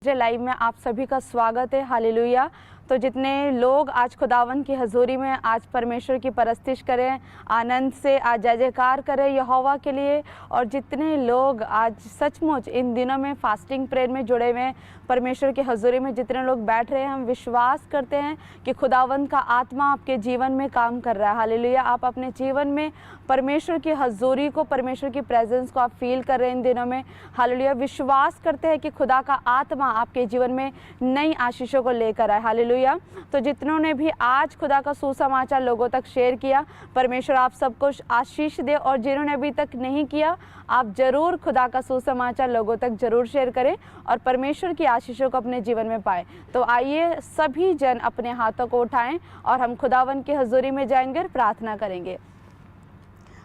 Day live में आप सभी का स्वागत है। हालेलुया। तो जितने लोग आज खुदावन की हजूरी में आज परमेश्वर की परस्तिश करें, आनंद से आज जय जयकार करें यहोवा के लिए, और जितने लोग आज सचमुच इन दिनों में फास्टिंग प्रेयर में जुड़े हुए हैं, परमेश्वर की हजूरी में जितने लोग बैठ रहे हैं, हम विश्वास करते हैं कि खुदावन का आत्मा आपके जीवन में काम कर रहा है। हालेलुया। आप अपने जीवन में परमेश्वर की हजूरी को, परमेश्वर की प्रेजेंस को आप फील कर रहे हैं इन दिनों में। हालेलुया। विश्वास करते हैं कि खुदा का आत्मा आपके जीवन में नई आशीषों को लेकर आए। हालेलुया। तो जितनों ने भी आज खुदा का सुसमाचार लोगों तक शेयर किया, परमेश्वर आप सबको आशीष दे, और जिन्होंने अभी तक नहीं किया, आप जरूर खुदा का सुसमाचार लोगों तक जरूर शेयर करें और परमेश्वर की आशीषों को अपने जीवन में पाएं। तो आइए सभी जन अपने हाथों को उठाएं और हम खुदावन की हजूरी में जाएंगे और प्रार्थना करेंगे।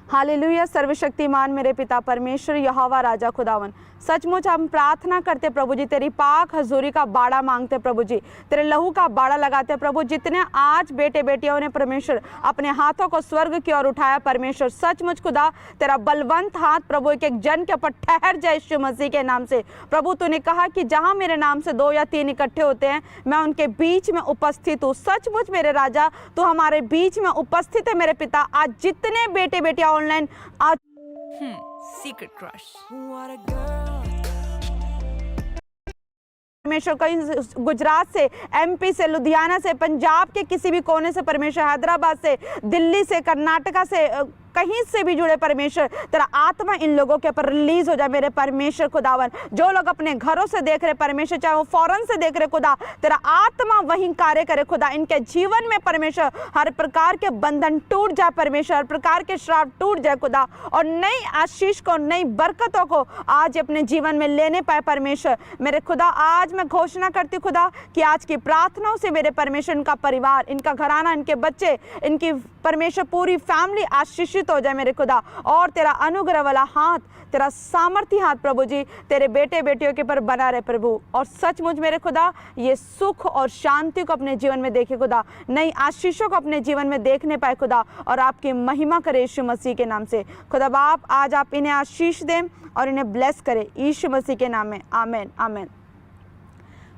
हालेलुया। सर्वशक्तिमान मेरे पिता परमेश्वर यहोवा राजा खुदावन, सचमुच हम प्रार्थना करते प्रभु जी, तेरी पाक हजूरी का बाड़ा मांगते प्रभु जी, तेरे लहू का बाड़ा लगाते प्रभु। जितने आज बेटे बेटियों ने परमेश्वर अपने हाथों को स्वर्ग की ओर उठाया परमेश्वर, सचमुच खुदा तेरा बलवंत हाथ प्रभु एक एक जन के ऊपर ठहर जाए यीशु मसीह के नाम से। प्रभु तूने कहा कि जहाँ मेरे नाम से 2 या 3 इकट्ठे होते हैं, मैं उनके बीच में उपस्थित हूँ। सचमुच मेरे राजा तू हमारे बीच में उपस्थित है मेरे पिता। आज जितने बेटे बेटियां ऑनलाइन आज सीक्रेट क्रश परमेश्वर कहीं गुजरात से, एमपी से, लुधियाना से, पंजाब के किसी भी कोने से परमेश्वर, हैदराबाद से, दिल्ली से, कर्नाटका से, कहीं से भी जुड़े परमेश्वर, तेरा आत्मा इन लोगों के ऊपर रिलीज हो जाए मेरे परमेश्वर खुदावन। जो लोग अपने घरों से देख रहे परमेश्वर, चाहे वो फॉरेन से देख रहे खुदा, तेरा आत्मा वहीं कार्य करे खुदा। इनके जीवन में परमेश्वर हर प्रकार के बंधन टूट जाए परमेश्वर, हर प्रकार के श्राप टूट जाए खुदा, और नई आशीष को, नई बरकतों को आज अपने जीवन में लेने पाए परमेश्वर मेरे खुदा। आज मैं घोषणा करती खुदा कि आज की प्रार्थनाओं से मेरे परमेश्वर, इनका परिवार, इनका घराना, इनके बच्चे, इनकी परमेश्वर पूरी फैमिली आशीषित हो जाए मेरे खुदा, और तेरा अनुग्रह वाला हाथ, तेरा सामर्थी हाथ प्रभु जी तेरे बेटे बेटियों के पर बना रहे प्रभु। और सचमुच मेरे खुदा ये सुख और शांति को अपने जीवन में देखे खुदा, नई आशीषों को अपने जीवन में देखने पाए खुदा, और आपकी महिमा करे यीशु मसीह के नाम से। खुदा बाप आज आप इन्हें आशीष दें और इन्हें ब्लेस करें यीशु मसीह के नाम में। आमेन आमेन।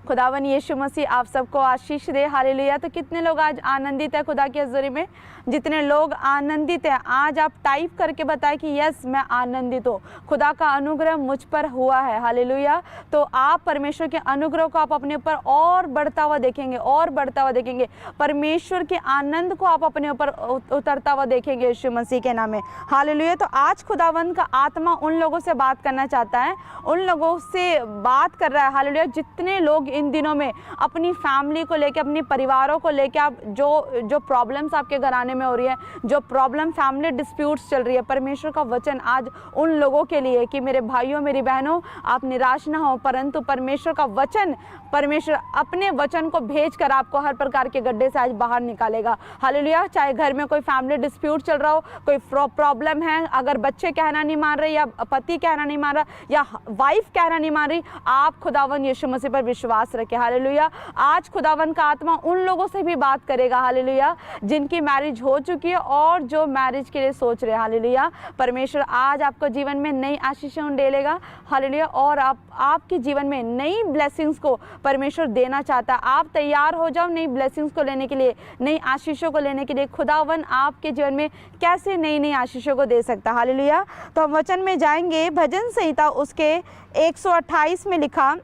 खुदावन यीशु मसीह आप सबको आशीष दे। हालेलुया। तो कितने लोग आज आनंदित है खुदा की हजूरी में? जितने लोग आनंदित हैं आज आप टाइप करके बताएं कि यस मैं आनंदित हूँ, खुदा का अनुग्रह मुझ पर हुआ है। हालेलुया। तो आप परमेश्वर के अनुग्रह को आप अपने ऊपर और बढ़ता हुआ देखेंगे, और बढ़ता हुआ देखेंगे। परमेश्वर के आनंद को आप अपने ऊपर उतरता हुआ देखेंगे यीशु मसीह के नाम में। हालेलुया। तो आज खुदावंद का आत्मा उन लोगों से बात करना चाहता है, उन लोगों से बात कर रहा है। हालेलुया। जितने लोग इन दिनों में अपनी फैमिली को लेके, अपने परिवारों को लेके, आप जो प्रॉब्लम्स आपके घराने में हो रही है, जो प्रॉब्लम फैमिली डिस्प्यूट्स चल रही है, परमेश्वर का वचन आज उन लोगों के लिए कि मेरे भाइयों मेरी बहनों आप निराश ना हो, परंतु परमेश्वर का वचन, परमेश्वर अपने वचन को भेजकर आपको हर प्रकार के गड्ढे से आज बाहर निकालेगा। हालेलुया। चाहे घर में कोई फैमिली डिस्प्यूट चल रहा हो, कोई प्रॉब्लम है, अगर बच्चे कहना नहीं मान रहे, या पति कहना नहीं मान रहा, या वाइफ कहना नहीं मान रही, आप खुदावन यीशु मसीह पर विश्वास रखें। हालेलुया। आज खुदावन का आत्मा उन लोगों से भी बात करेगा, हालेलुया, जिनकी मैरिज हो चुकी है और जो मैरिज के लिए सोच रहे हैं। हालेलुया। परमेश्वर आज आपको जीवन में नई आशीषें डालेगा। हालेलुया। और आपके जीवन में नई ब्लेसिंग्स को परमेश्वर देना चाहता है। आप तैयार हो जाओ नई ब्लेसिंग्स को लेने के लिए, नई आशीषों को लेने के लिए। खुदावन आपके जीवन में कैसे नई नई आशीषों को दे सकता है। हालेलुया। तो हम वचन में जाएंगे, भजन संहिता उसके 128 में लिखा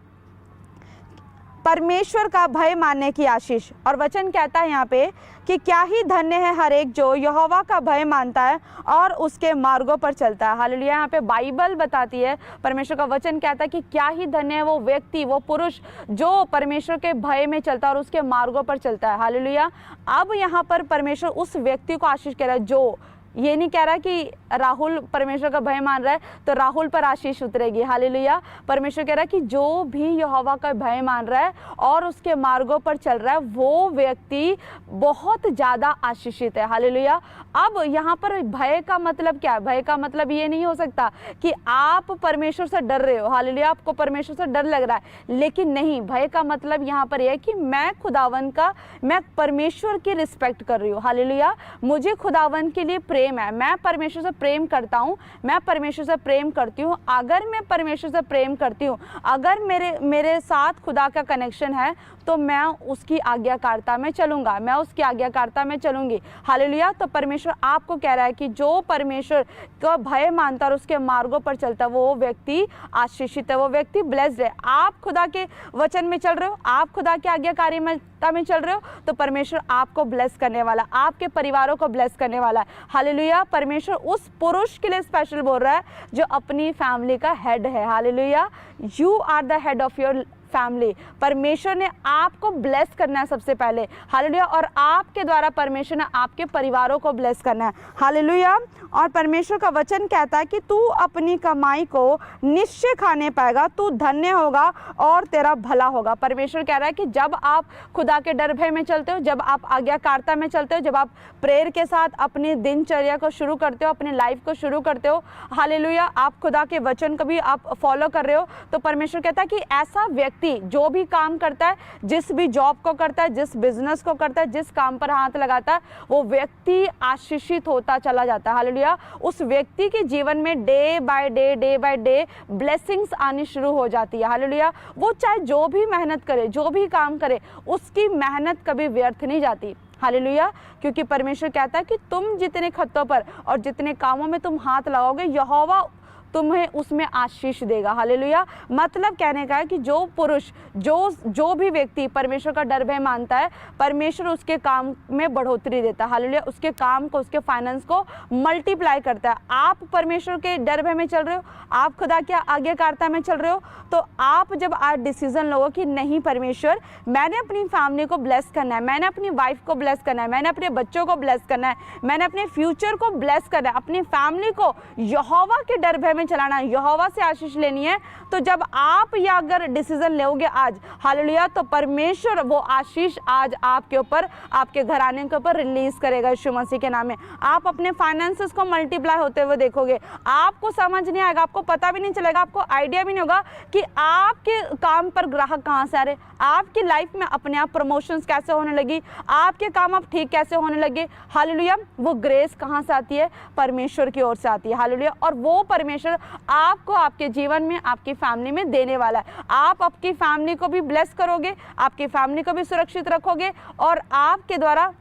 परमेश्वर का भय मानने की आशीष। और वचन कहता है यहाँ पे कि क्या ही धन्य है हर एक जो यहोवा का भय मानता है और उसके मार्गों पर चलता है। हालेलुया। यहाँ पे बाइबल बताती है, परमेश्वर का वचन कहता है कि क्या ही धन्य है वो व्यक्ति, वो पुरुष जो परमेश्वर के भय में चलता है और उसके मार्गों पर चलता है। हालेलुया। अब यहाँ पर परमेश्वर उस व्यक्ति को आशीष कह रहा है, जो ये नहीं कह रहा कि राहुल परमेश्वर का भय मान रहा है तो राहुल पर आशीष उतरेगी। हालेलुया। परमेश्वर कह रहा है कि जो भी यहोवा का भय मान रहा है और उसके मार्गों पर चल रहा है, वो व्यक्ति बहुत ज़्यादा आशीषित है। हालेलुया। अब यहाँ पर भय का मतलब क्या है? भय का मतलब ये नहीं हो सकता कि आप परमेश्वर से डर रहे हो। हालेलुया। आपको परमेश्वर से डर लग रहा है, लेकिन नहीं, भय का मतलब यहाँ पर यह है कि मैं खुदावन का, मैं परमेश्वर की रिस्पेक्ट कर रही हूँ। हालेलुया। मुझे खुदावन के लिए प्रेम है, मैं परमेश्वर से प्रेम करता हूँ, मैं परमेश्वर से प्रेम करती हूँ। अगर मैं परमेश्वर से प्रेम करती हूँ, अगर मेरे साथ खुदा का कनेक्शन है, तो मैं उसकी आज्ञाकारिता में चलूँगा, मैं उसकी आज्ञाकारिता में चलूँगी। हालेलुया। तो परमेश्वर आपको कह रहा है कि जो परमेश्वर का भय मानता और उसके मार्गों पर चलता है, वो व्यक्ति आशीषित है, वो व्यक्ति ब्लेस्ड है। आप खुदा के वचन में चल रहे हो, आप खुदा की आज्ञाकारिता में चल रहे हो, तो परमेश्वर आपको ब्लेस करने वाला, आपके परिवारों को ब्लेस करने वाला है। हालेलुया। परमेश्वर उस पुरुष के लिए स्पेशल बोल रहा है जो अपनी फैमिली का हेड है। Hallelujah. You are the head of your family. परमेश्वर ने आपको ब्लेस करना है सबसे पहले। हालेलुया। और आपके द्वारा परमेश्वर ने आपके परिवारों को ब्लेस करना है। हालेलुया। और परमेश्वर का वचन कहता है कि तू अपनी कमाई को निश्चय खाने पाएगा, तू धन्य होगा और तेरा भला होगा। परमेश्वर कह रहा है कि जब आप खुदा के डर भय में चलते हो, जब आप आज्ञाकारिता में चलते हो, जब आप प्रेयर के साथ अपनी दिनचर्या को शुरू करते हो, अपनी लाइफ को शुरू करते हो, हालेलुया, आप खुदा के वचन को भी आप फॉलो कर रहे हो, तो परमेश्वर कहता है कि ऐसा व्यक्ति जो भी काम करता है, जिस भी जॉब को करता है, जिस बिजनेस को करता है, जिस काम पर हाथ लगाता है, वो व्यक्ति आशीषित होता चला जाता है। हालेलुया। उस व्यक्ति के जीवन में डे बाय डे ब्लेसिंग्स आनी शुरू हो जाती है। हालेलुया। वो चाहे जो भी मेहनत करे, जो भी काम करे, उसकी मेहनत कभी व्यर्थ नहीं जाती। हालेलुया। क्योंकि परमेश्वर कहता है कि तुम जितने खत्तों पर और जितने कामों में तुम हाथ लगाओगे, यहोवा तुम्हें उसमें आशीष देगा। हालेलुया। मतलब कहने का है कि जो पुरुष, जो भी व्यक्ति परमेश्वर का डर भय मानता है, परमेश्वर उसके काम में बढ़ोतरी देता है। हालेलुया। उसके काम को, उसके फाइनेंस को मल्टीप्लाई करता है। आप परमेश्वर के डर भय में चल रहे हो, आप खुदा की आज्ञाकारिता में चल रहे हो, तो आप जब आज डिसीजन लो कि नहीं परमेश्वर, मैंने अपनी फैमिली को ब्लेस करना है, मैंने अपनी वाइफ को ब्लेस करना है, मैंने अपने बच्चों को ब्लेस करना है, मैंने अपने फ्यूचर को ब्लेस करना है, अपनी फैमिली को यहोवा के डर भय में चलाना है, यहोवा से आशीष लेनी है, तो जब आप या अगर डिसीजन लोगे आज, हालेलुया, तो परमेश्वर वो आशीष आज आपके ऊपर, आपके घराने के ऊपर रिलीज करेगा यीशु मसीह के नाम में। आप अपने फाइनेंसेस को मल्टीप्लाई होते हुए देखोगे। आपको समझ नहीं आएगा, आपको पता भी नहीं चलेगा, आपको आइडिया भी नहीं होगा कि आपके काम पर ग्राहक कहाँ से आ रहे, आपकी लाइफ में अपने आप प्रमोशंस कैसे होने लगी, आपके काम अब ठीक कैसे होने लगे। हालेलुया। वो ग्रेस कहाँ से आती है? परमेश्वर की ओर से आती है। हालेलुया। और वो परमेश्वर आपको आपके जीवन में, आपकी फैमिली में देने वाला है। आप आपकी फैमिली को भी ब्लेस करोगे, आपकी फैमिली को भी सुरक्षित रखोगे, और आपके द्वारा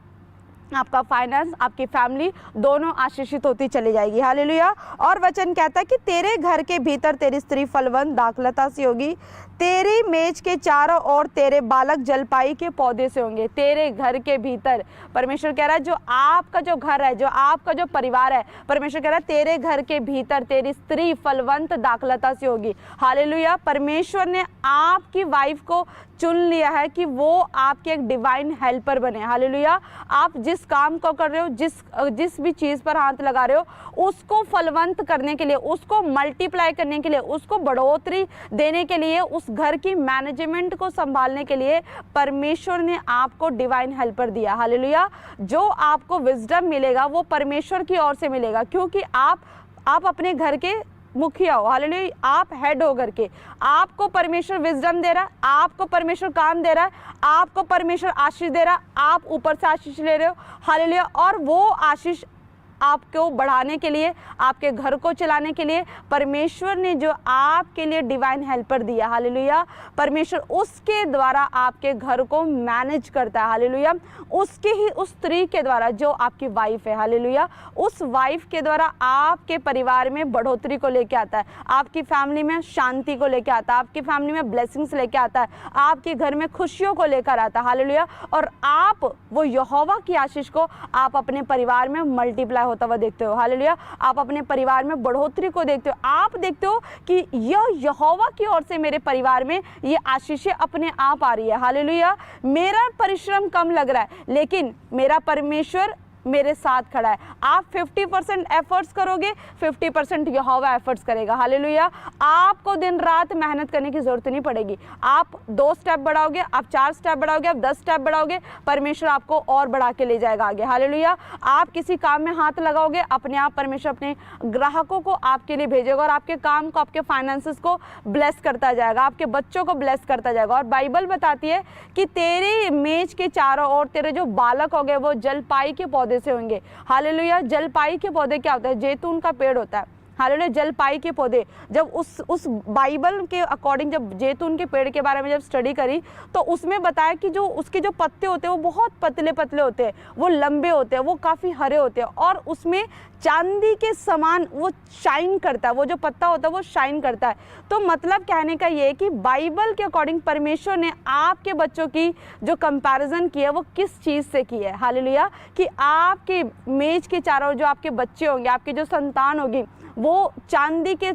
आपका फाइनेंस, आपकी फैमिली दोनों आशीषित होती चली जाएगी। हालेलुया। और वचन कहता है कि तेरे घर के भीतर तेरी स्त्री फलवंत दाखलता से होगी, तेरी मेज के चारों ओर तेरे बालक जलपाई के पौधे से होंगे। तेरे घर के भीतर परमेश्वर कह रहा है, जो आपका जो घर है, जो आपका जो परिवार है, परमेश्वर कह रहा है तेरे घर के भीतर तेरी स्त्री फलवंत दाखलता से होगी। हालेलुया। परमेश्वर ने आपकी वाइफ को चुन लिया है कि वो आपके एक डिवाइन हेल्पर बने। हालेलुया। आप जिस काम को कर रहे हो, जिस भी चीज़ पर हाथ लगा रहे हो, उसको फलवंत करने के लिए, उसको मल्टीप्लाई करने के लिए, उसको बढ़ोतरी देने के लिए, उस घर की मैनेजमेंट को संभालने के लिए परमेश्वर ने आपको डिवाइन हेल्पर दिया। हालेलुया। जो आपको विजडम मिलेगा वो परमेश्वर की ओर से मिलेगा, क्योंकि आप अपने घर के मुखिया हो। हालेलुया। आप हेड हो घर के, आपको परमेश्वर विजडम दे रहा है, आपको परमेश्वर काम दे रहा है, आपको परमेश्वर आशीष दे रहा है, आप ऊपर से आशीष ले रहे हो। हालेलुया। और वो आशीष आपको बढ़ाने के लिए, आपके घर को चलाने के लिए परमेश्वर ने जो आपके लिए डिवाइन हेल्पर दिया, हालेलुया, परमेश्वर उसके द्वारा आपके घर को मैनेज करता है। हालेलुया। उसके ही उस स्त्री के द्वारा जो आपकी वाइफ है, हालेलुया, उस वाइफ के द्वारा आपके परिवार में बढ़ोतरी को लेके आता है, आपकी फैमिली में शांति को लेके आता है, आपकी फैमिली में ब्लेसिंग्स लेके आता है, आपके घर में खुशियों को लेकर आता है। हालेलुया। और आप वो यहोवा की आशीष को आप अपने परिवार में मल्टीप्लाई होता हुआ देखते हो। हालेलुया। आप अपने परिवार में बढ़ोतरी को देखते हो। आप देखते हो कि यह यहोवा की ओर से मेरे परिवार में ये आशीषें अपने आप आ रही है। हालेलुया। मेरा परिश्रम कम लग रहा है, लेकिन मेरा परमेश्वर मेरे साथ खड़ा है। आप 50% एफर्ट्स करोगे, 50% यहोवा एफर्ट्स करेगा। हालेलुया। आपको दिन रात मेहनत करने की जरूरत नहीं पड़ेगी। आप 2 स्टेप बढ़ाओगे, आप 4 स्टेप बढ़ाओगे, आप 10 स्टेप बढ़ाओगे, परमेश्वर आपको और बढ़ा के ले जाएगा आगे। हालेलुया। आप किसी काम में हाथ लगाओगे, अपने आप परमेश्वर अपने ग्राहकों को आपके लिए भेजेगा और आपके काम को, आपके फाइनेंसेस को ब्लेस करता जाएगा, आपके बच्चों को ब्लेस करता जाएगा। और बाइबल बताती है कि तेरे मेज के चारों ओर तेरे जो बालक हो गए वो जलपाई के पौधे पौधे से होंगे। हालेलुया। जलपाई के पौधे क्या होता है? जैतून का पेड़ होता है। हालेलुया। जलपाई के पौधे, जब उस बाइबल के अकॉर्डिंग जब जैतून के पेड़ के बारे में जब स्टडी करी तो उसमें बताया कि जो उसके जो पत्ते होते हैं वो बहुत पतले पतले होते हैं, वो लंबे होते हैं, वो काफ़ी हरे होते हैं और उसमें चांदी के समान वो शाइन करता है, वो जो पत्ता होता है वो शाइन करता है। तो मतलब कहने का ये है कि बाइबल के अकॉर्डिंग परमेश्वर ने आपके बच्चों की जो कंपैरिजन की है वो किस चीज़ से की है? हालेलुया। कि आपके मेज के चारों जो आपके बच्चे होंगे, आपकी जो संतान होगी, वो चांदी के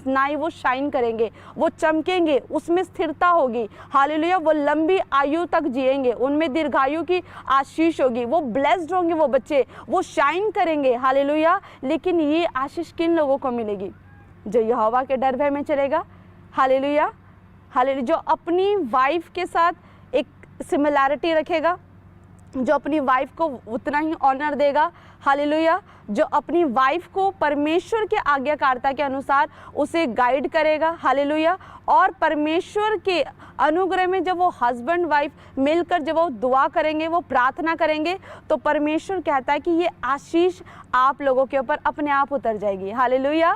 नाई वो शाइन करेंगे, वो चमकेंगे, उसमें स्थिरता होगी। हालेलुया। वो लंबी आयु तक जिएंगे, उनमें दीर्घायु की आशीष होगी, वो ब्लेस्ड होंगे, वो बच्चे वो शाइन करेंगे। हालेलुया। लेकिन ये आशीष किन लोगों को मिलेगी? जो यहोवा के डर भय में चलेगा। हालेलुया। हालेलुया। जो अपनी वाइफ के साथ एक सिमिलैरिटी रखेगा, जो अपनी वाइफ को उतना ही ऑनर देगा। हालेलुया। जो अपनी वाइफ को परमेश्वर के आज्ञाकारिता के अनुसार उसे गाइड करेगा। हालेलुया। और परमेश्वर के अनुग्रह में जब वो हस्बैंड वाइफ मिलकर जब वो दुआ करेंगे, वो प्रार्थना करेंगे, तो परमेश्वर कहता है कि ये आशीष आप लोगों के ऊपर अपने आप उतर जाएगी। हालेलुया।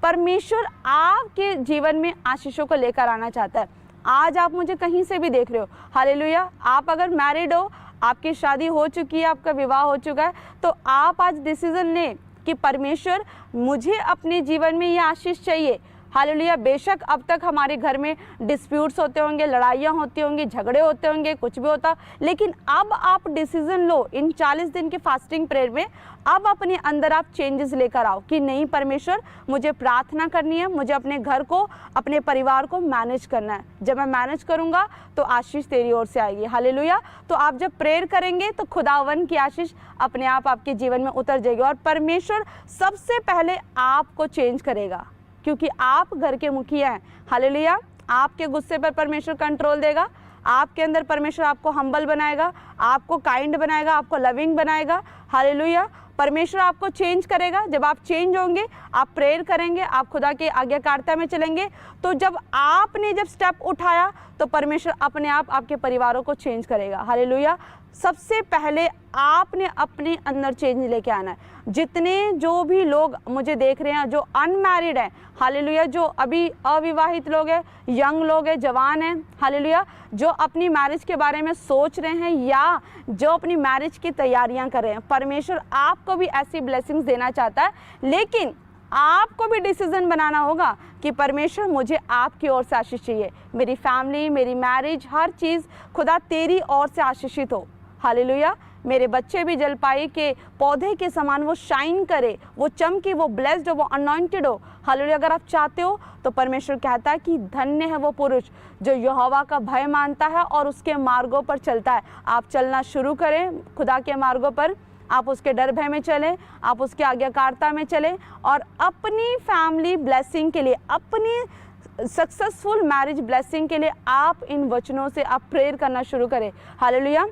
परमेश्वर आपके जीवन में आशीषों को लेकर आना चाहता है। आज आप मुझे कहीं से भी देख रहे हो, हालेलुया, आप अगर मैरिड हो, आपकी शादी हो चुकी है, आपका विवाह हो चुका है, तो आप आज डिसीजन लें कि परमेश्वर मुझे अपने जीवन में ये आशीष चाहिए। हालेलुया। बेशक अब तक हमारे घर में डिस्प्यूट्स होते होंगे, लड़ाइयाँ होती होंगी, झगड़े होते होंगे, कुछ भी होता, लेकिन अब आप डिसीजन लो इन 40 दिन के फास्टिंग प्रेयर में, अब अपने अंदर आप चेंजेस लेकर आओ कि नहीं परमेश्वर, मुझे प्रार्थना करनी है, मुझे अपने घर को, अपने परिवार को मैनेज करना है। जब मैं मैनेज करूँगा तो आशीष तेरी ओर से आएगी। हालेलुया। तो आप जब प्रेयर करेंगे तो खुदावन की आशीष अपने आप आपके जीवन में उतर जाएगी और परमेश्वर सबसे पहले आपको चेंज करेगा, क्योंकि आप घर के मुखिया हैं। हालेलुया। आपके गुस्से पर परमेश्वर कंट्रोल देगा, आपके अंदर परमेश्वर आपको हम्बल बनाएगा, आपको काइंड बनाएगा, आपको लविंग बनाएगा। हालेलुया। परमेश्वर आपको चेंज करेगा। जब आप चेंज होंगे, आप प्रेयर करेंगे, आप खुदा के आज्ञाकारिता में चलेंगे, तो जब आपने जब स्टेप उठाया तो परमेश्वर अपने आप आपके परिवारों को चेंज करेगा। हालेलुया। सबसे पहले आपने अपने अंदर चेंज लेके आना है। जितने जो भी लोग मुझे देख रहे हैं जो अनमैरिड हैं, हालेलुया, जो अभी अविवाहित लोग हैं, यंग लोग हैं, जवान हैं, हालेलुया, जो अपनी मैरिज के बारे में सोच रहे हैं या जो अपनी मैरिज की तैयारियां कर रहे हैं, परमेश्वर आपको भी ऐसी ब्लेसिंग्स देना चाहता है। लेकिन आपको भी डिसीजन बनाना होगा कि परमेश्वर मुझे आपकी ओर से आशीष चाहिए, मेरी फैमिली, मेरी मैरिज, हर चीज़ खुदा तेरी ओर से आशीषित हो। हालेलुया। मेरे बच्चे भी जलपाई के पौधे के समान वो शाइन करे, वो चमके, वो ब्लेस्ड हो, वो अनॉइंटेड हो। हालेलुया। अगर आप चाहते हो तो परमेश्वर कहता है कि धन्य है वो पुरुष जो यहोवा का भय मानता है और उसके मार्गों पर चलता है। आप चलना शुरू करें खुदा के मार्गों पर, आप उसके डर भय में चलें, आप उसके आज्ञाकारिता में चलें और अपनी फैमिली ब्लेसिंग के लिए, अपनी सक्सेसफुल मैरिज ब्लेसिंग के लिए आप इन वचनों से आप प्रेयर करना शुरू करें। हालेलुया।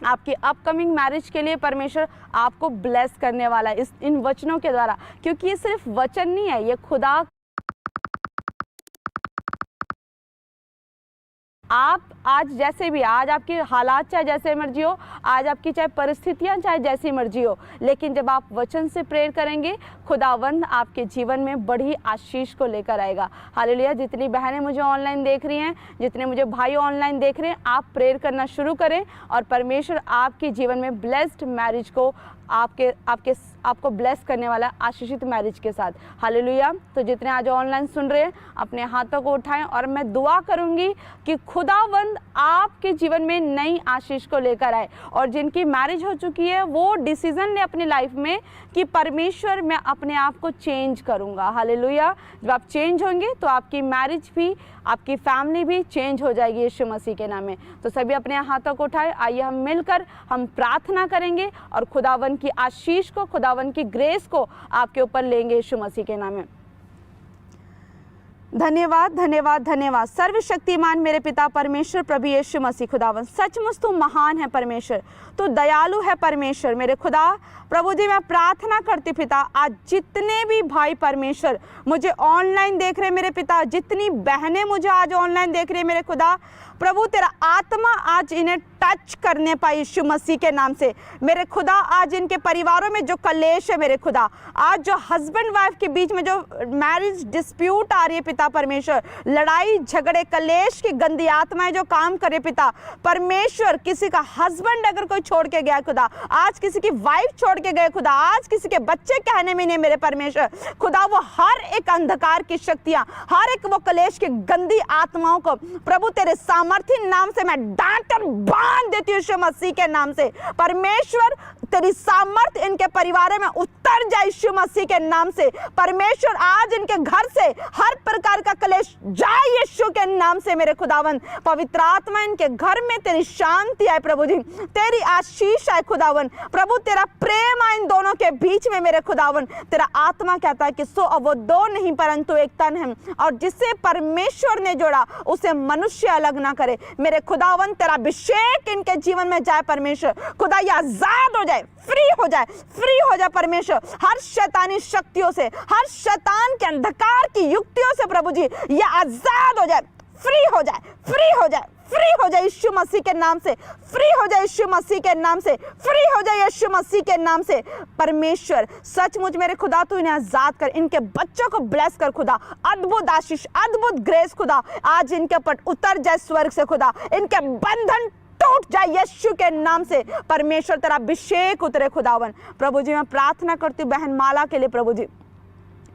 आपकी अपकमिंग मैरिज के लिए परमेश्वर आपको ब्लेस करने वाला है इन वचनों के द्वारा, क्योंकि ये सिर्फ वचन नहीं है, ये खुदा आप आज जैसे भी, आज आपकी हालात चाहे जैसे मर्जी हो, आज आपकी चाहे परिस्थितियां चाहे जैसी मर्जी हो, लेकिन जब आप वचन से प्रेयर करेंगे खुदावंद आपके जीवन में बड़ी आशीष को लेकर आएगा। हालेलुया। जितनी बहनें मुझे ऑनलाइन देख रही हैं, जितने मुझे भाई ऑनलाइन देख रहे हैं, आप प्रेयर करना शुरू करें और परमेश्वर आपके जीवन में ब्लेस्ड मैरिज को आपको ब्लेस करने वाला आशीषित मैरिज के साथ। हालेलुया। तो जितने आज ऑनलाइन सुन रहे हैं अपने हाथों को उठाएं और मैं दुआ करूंगी कि खुदावंद आपके जीवन में नई आशीष को लेकर आए और जिनकी मैरिज हो चुकी है वो डिसीजन ले अपनी लाइफ में कि परमेश्वर मैं अपने आप को चेंज करूंगा। हालेलुया। जब आप चेंज होंगे तो आपकी मैरिज भी, आपकी फैमिली भी चेंज हो जाएगी यीशु मसीह के नाम में। तो सभी अपने हाथों को उठाए, आइए हम मिलकर हम प्रार्थना करेंगे और खुदावन की आशीष को, खुदावन की ग्रेस को आपके ऊपर लेंगे यीशु मसीह के नाम में। धन्यवाद, धन्यवाद, धन्यवाद। सर्वशक्तिमान मेरे पिता परमेश्वर प्रभु यीशु मसीह खुदावन, सचमुच तू महान है परमेश्वर, तू दयालु है परमेश्वर। मेरे खुदा प्रभु जी मैं प्रार्थना करती पिता, आज जितने भी भाई परमेश्वर मुझे ऑनलाइन देख रहे मेरे पिता, जितनी बहनें मुझे आज ऑनलाइन देख रही है मेरे खुदा, प्रभु तेरा आत्मा आज इन्हें टच करने पाए यीशु मसीह के नाम से। मेरे खुदा आज इनके परिवारों में जो कलेश है मेरे खुदा, आज जो हस्बैंड वाइफ के बीच में जो मैरिज डिस्प्यूट आ रही है पिता परमेश्वर, लड़ाई झगड़े कलेश की गंदी आत्माएं जो काम करे पिता परमेश्वर, किसी का हस्बैंड अगर कोई छोड़ के गया खुदा, आज किसी की वाइफ छोड़ के गए खुदा, आज किसी के बच्चे कहने में नहीं मेरे परमेश्वर खुदा, वो हर एक अंधकार की शक्तियां, हर एक वो कलेश की गंदी आत्माओं को प्रभु तेरे सामर्थी नाम से मैं डांट और बांध देती हूँ यीशु मसीह के नाम से। परमेश्वर तेरी सामर्थ इनके परिवार में उतर जाए यीशु मसीह के नाम से। परमेश्वर आज इनके घर से हर प्रकार का कलेश जाए यीशु के नाम से मेरे खुदावन। पवित्र आत्मा इनके घर में तेरी शांति आए प्रभु जी, तेरी आशीष आए खुदावन। प्रभु तेरा प्रेम आए इन दोनों के बीच में मेरे खुदावन। तेरा आत्मा कहता है कि सो अब वो दो नहीं परंतु एक तन है, और जिसे परमेश्वर ने जोड़ा उसे मनुष्य अलग ना करे मेरे खुदावन। तेरा अभिषेक इनके जीवन में जाए परमेश्वर खुदा, ये आजाद हो जाए, फ्री हो जाए, फ्री हो जाए परमेश्वर हर शैतानी शक्तियों से, हर शैतान के अंधकार की युक्तियों से प्रभु जी, ये आजाद हो जाए, फ्री हो जाए, फ्री हो जाए, फ्री हो जाए यीशु मसीह के नाम से, फ्री हो जाए यीशु मसीह के नाम से, फ्री हो जाए यीशु मसीह के नाम से। परमेश्वर सचमुच मेरे खुदा तू इन्हें आजाद कर, इनके बच्चों को ब्लेस कर खुदा, अद्भुत आशीष, अद्भुत ग्रेस खुदा आज इनके ऊपर उतर जाए स्वर्ग से खुदा, इनके बंधन टूट जाए यीशु के नाम से। परमेश्वर तेरा अभिषेक उतरे खुदावन। प्रभु जी मैं प्रार्थना करती हूँ बहन माला के लिए प्रभु जी,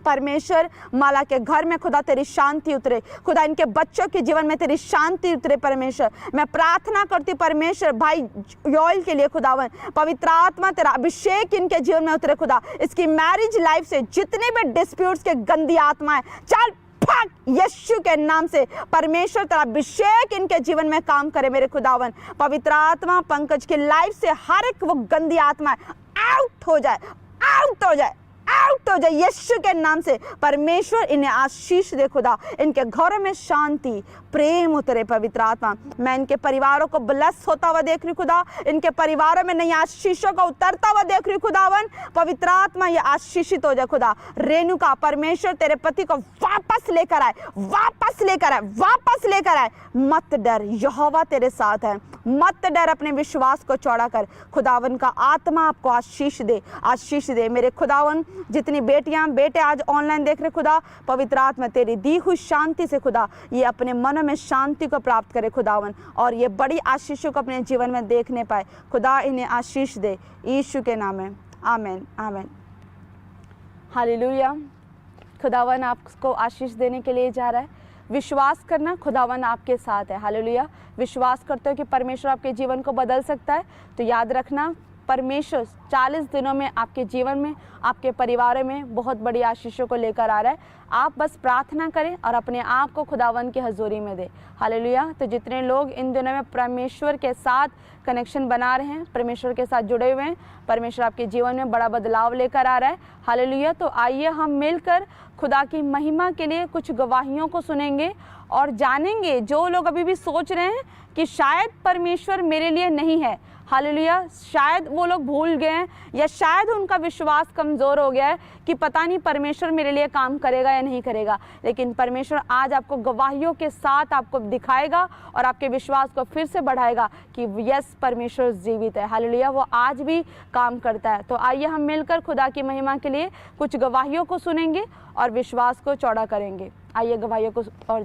परमेश्वर माला के घर में खुदा तेरी शांति उतरे खुदा, इनके बच्चों के जीवन में तेरी शांति उतरे परमेश्वर। मैं प्रार्थना करती परमेश्वर भाई योएल के लिए खुदावन, पवित्र आत्मा तेरा अभिषेक इनके जीवन में उतरे खुदा, इसकी मैरिज लाइफ से जितने भी डिस्प्यूट्स के गंदी आत्माएं चल भाग यीशु के नाम से। परमेश्वर तेरा अभिषेक इनके जीवन में काम करे मेरे खुदावन। पवित्र आत्मा पंकज की लाइफ से हर एक वो गंदी आत्मा आउट हो जाए, आउट हो जाए, आउट हो जाए यीशु के नाम से। परमेश्वर इन्हें आशीष दे खुदा, इनके घरों में शांति प्रेम उतरे पवित्र आत्मा। मैं इनके परिवारों को ब्लेस होता हुआ देख रही खुदा, इनके परिवारों में नई आशीषों का उतरता हुआ देख रही खुदावन। पवित्र आत्मा ये आशीषित हो जाए खुदा। रेणुका परमेश्वर तेरे पति को वापस लेकर आए, वापस लेकर आए, वापस लेकर आए। मत डर, यहोवा तेरे साथ है, मत डर, अपने विश्वास को चौड़ा कर। खुदावन का आत्मा आपको आशीष दे, आशीष दे मेरे खुदावन। जितनी बेटियां बेटे आज ऑनलाइन देख रहे खुदा, पवित्र आत्मा तेरी दी हुई शांति से खुदा ये अपने मन में शांति को प्राप्त करे खुदावन, और ये बड़ी आशीषों को अपने जीवन में देखने पाए खुदा। इन्हें आशीष दे यीशु के नाम में, आमीन, आमीन, हालेलुया। खुदावन आपको आशीष देने के लिए जा रहा है। विश्वास करना खुदावन आपके साथ है, हालेलुया। विश्वास करते हो कि परमेश्वर आपके जीवन को बदल सकता है, तो याद रखना परमेश्वर 40 दिनों में आपके जीवन में, आपके परिवार में बहुत बड़ी आशीषों को लेकर आ रहा है। आप बस प्रार्थना करें और अपने आप को खुदावन की हजूरी में दें, हालेलुया। तो जितने लोग इन दिनों में परमेश्वर के साथ कनेक्शन बना रहे हैं, परमेश्वर के साथ जुड़े हुए हैं, परमेश्वर आपके जीवन में बड़ा बदलाव लेकर आ रहा है, हालेलुया। तो आइए हम मिलकर खुदा की महिमा के लिए कुछ गवाहियों को सुनेंगे और जानेंगे जो लोग अभी भी सोच रहे हैं कि शायद परमेश्वर मेरे लिए नहीं है, हालेलुया। शायद वो लोग भूल गए हैं या शायद उनका विश्वास कमज़ोर हो गया है कि पता नहीं परमेश्वर मेरे लिए काम करेगा या नहीं करेगा, लेकिन परमेश्वर आज आपको गवाहियों के साथ आपको दिखाएगा और आपके विश्वास को फिर से बढ़ाएगा कि यस परमेश्वर जीवित है, हालेलुया। वो आज भी काम करता है। तो आइए हम मिलकर खुदा की महिमा के लिए कुछ गवाहियों को सुनेंगे और विश्वास को चौड़ा करेंगे। आइए गवाहियों को और